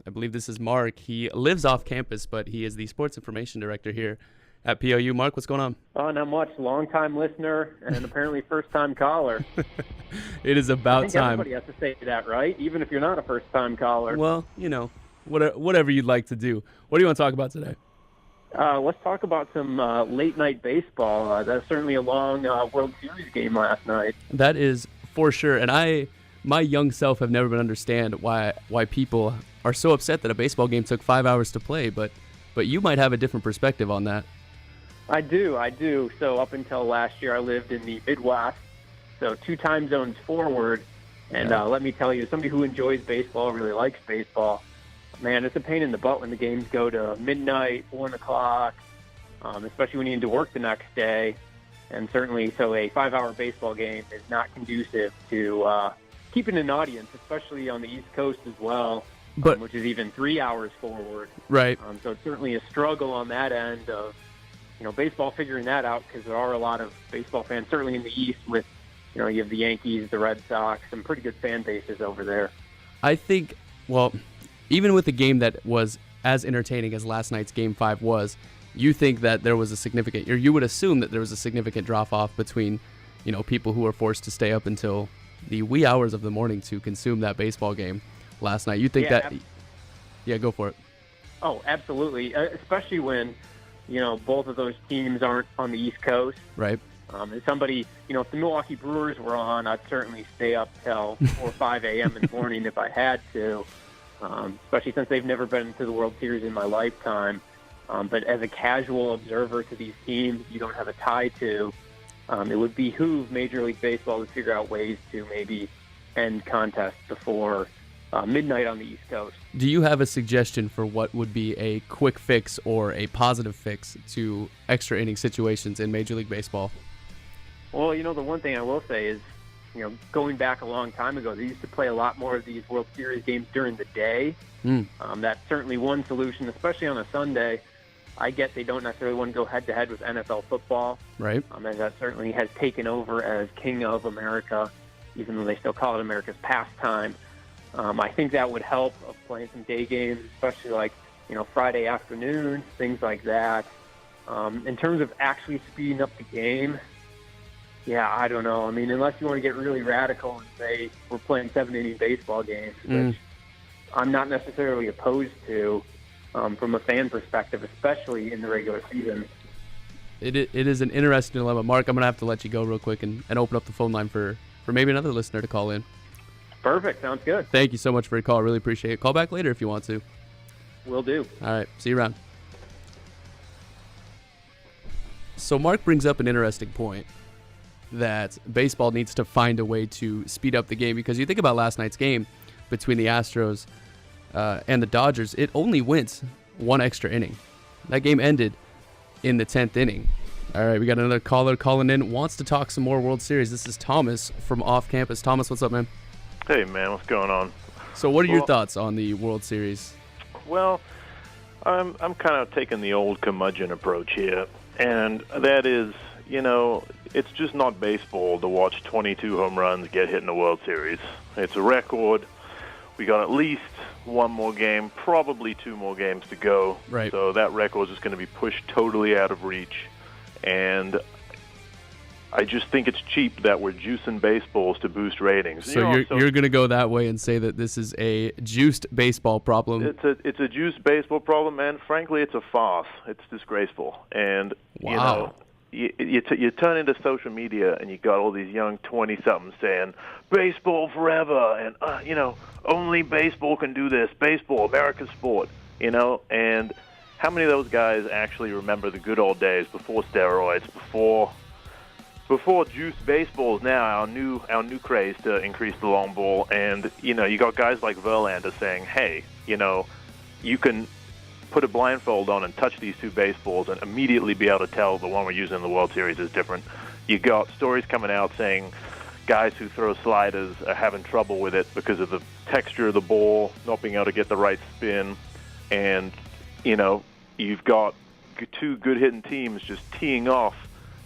I believe this is Mark. He lives off campus, but he is the sports information director here at POU. Mark, what's going on? Oh, not much. Long-time listener and apparently first-time caller. It is about I think time. everybody has to say that, right? Even if you're not a first-time caller. Well, whatever you'd like to do. What do you want to talk about today? Let's talk about some late-night baseball. That's certainly a long World Series game last night. That is for sure. And my young self have never been understand why people are so upset that a baseball game took 5 hours to play, but you might have a different perspective on that. I do. So up until last year, I lived in the Midwest, so 2 time zones forward. And let me tell you, somebody who enjoys baseball, really likes baseball, man, it's a pain in the butt when the games go to midnight, 1 o'clock, especially when you need to work the next day. And certainly, so a 5-hour baseball game is not conducive to keeping an audience, especially on the East Coast as well, which is even 3 hours forward. Right. So it's certainly a struggle on that end of, baseball figuring that out, because there are a lot of baseball fans, certainly in the East, with, you have the Yankees, the Red Sox, some pretty good fan bases over there. I think, even with a game that was as entertaining as last night's Game 5 was, you think that there was you would assume that there was a significant drop-off between, people who were forced to stay up until the wee hours of the morning to consume that baseball game last night. You think Yeah, go for it. Oh, absolutely, especially when, both of those teams aren't on the East Coast. Right. As somebody, if the Milwaukee Brewers were on, I'd certainly stay up till 4 or 5 a.m. in the morning if I had to, especially since they've never been to the World Series in my lifetime. But as a casual observer to these teams you don't have a tie to, it would behoove Major League Baseball to figure out ways to maybe end contests before midnight on the East Coast. Do you have a suggestion for what would be a quick fix or a positive fix to extra inning situations in Major League Baseball? Well, the one thing I will say is, going back a long time ago, they used to play a lot more of these World Series games during the day. That's certainly one solution, especially on a Sunday. I get they don't necessarily want to go head-to-head with NFL football. Right. As that certainly has taken over as king of America, even though they still call it America's pastime. I think that would help of playing some day games, especially like, Friday afternoons, things like that. In terms of actually speeding up the game, I don't know. I mean, unless you want to get really radical and say we're playing 7-inning baseball games, which I'm not necessarily opposed to from a fan perspective, especially in the regular season. It is an interesting dilemma. Mark, I'm going to have to let you go real quick and open up the phone line for maybe another listener to call in. Perfect. Sounds good. Thank you so much for your call. I really appreciate it. Call back later if you want to. Will do. All right. See you around. So Mark brings up an interesting point that baseball needs to find a way to speed up the game, because you think about last night's game between the Astros and the Dodgers, it only went 1 extra inning. That game ended in the 10th inning. All right, we got another caller calling in, wants to talk some more World Series. This is Thomas from off campus. Thomas, what's up, man? Hey, man, what's going on? So what are your thoughts on the World Series? Well, I'm kind of taking the old curmudgeon approach here, and that is, it's just not baseball to watch 22 home runs get hit in the World Series. It's a record. We got at least 1 more game, probably 2 more games to go. Right. So that record is just going to be pushed totally out of reach. And I just think it's cheap that we're juicing baseballs to boost ratings. So you're going to go that way and say that this is a juiced baseball problem? It's a juiced baseball problem, and frankly, it's a farce. It's disgraceful. And, wow. You turn into social media and you got all these young 20-somethings saying, baseball forever, and, only baseball can do this. Baseball, America's sport, and how many of those guys actually remember the good old days before steroids, before juice baseballs now, our new craze to increase the long ball, and, you got guys like Verlander saying, hey, you can put a blindfold on and touch these 2 baseballs and immediately be able to tell the one we're using in the World Series is different. You got stories coming out saying guys who throw sliders are having trouble with it because of the texture of the ball, not being able to get the right spin, and, you've got 2 good-hitting teams just teeing off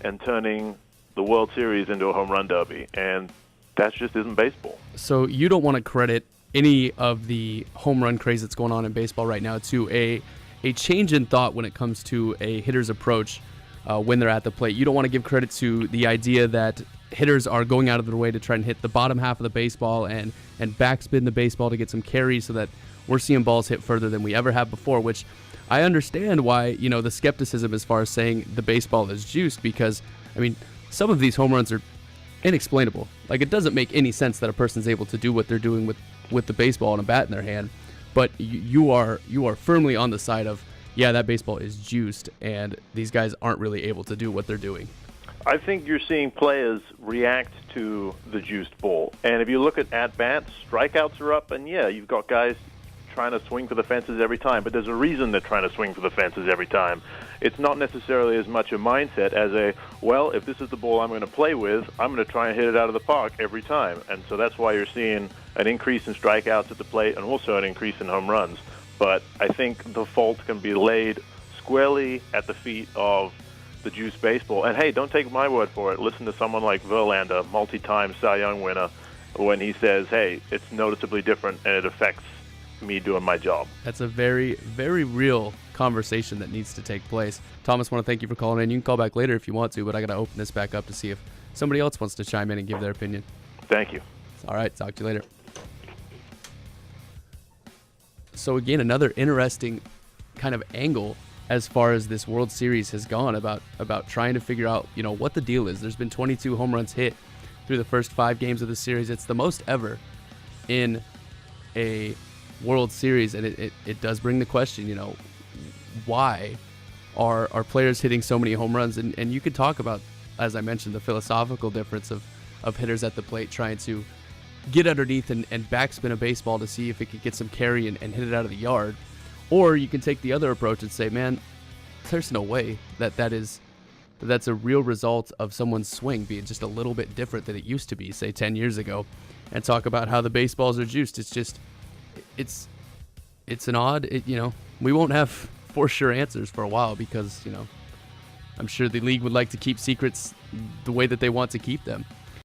and turning the World Series into a home run derby, and that just isn't baseball. So you don't want to credit any of the home run craze that's going on in baseball right now to a change in thought when it comes to a hitter's approach when they're at the plate. You don't want to give credit to the idea that hitters are going out of their way to try and hit the bottom half of the baseball and backspin the baseball to get some carries so that we're seeing balls hit further than we ever have before, which I understand why, the skepticism as far as saying the baseball is juiced, because, I mean, some of these home runs are inexplainable. Like, it doesn't make any sense that a person's able to do what they're doing with the baseball and a bat in their hand, but you are firmly on the side of, yeah, that baseball is juiced, and these guys aren't really able to do what they're doing. I think you're seeing players react to the juiced ball. And if you look at at-bats, strikeouts are up, and yeah, you've got guys trying to swing for the fences every time, but there's a reason they're trying to swing for the fences every time. It's not necessarily as much a mindset as if this is the ball I'm going to play with, I'm going to try and hit it out of the park every time. And so that's why you're seeing an increase in strikeouts at the plate and also an increase in home runs. But I think the fault can be laid squarely at the feet of the juice baseball. And hey, don't take my word for it. Listen to someone like Verlander, multi-time Cy Young winner, when he says, hey, it's noticeably different and it affects me doing my job. That's a very, very real conversation that needs to take place. Thomas, I want to thank you for calling in. You can call back later if you want to, but I got to open this back up to see if somebody else wants to chime in and give their opinion. Thank you. All right, talk to you later. So again, another interesting kind of angle as far as this World Series has gone about trying to figure out, what the deal is. There's been 22 home runs hit through the first 5 games of the series. It's the most ever in a World Series, and it does bring the question, why are players hitting so many home runs? And you could talk about, as I mentioned, the philosophical difference of hitters at the plate trying to get underneath and backspin a baseball to see if it could get some carry and hit it out of the yard. Or you can take the other approach and say, man, there's no way that's a real result of someone's swing being just a little bit different than it used to be, say 10 years ago, and talk about how the baseballs are juiced. It's just, it's an odd, we won't have for sure answers for a while because, I'm sure the league would like to keep secrets the way that they want to keep them.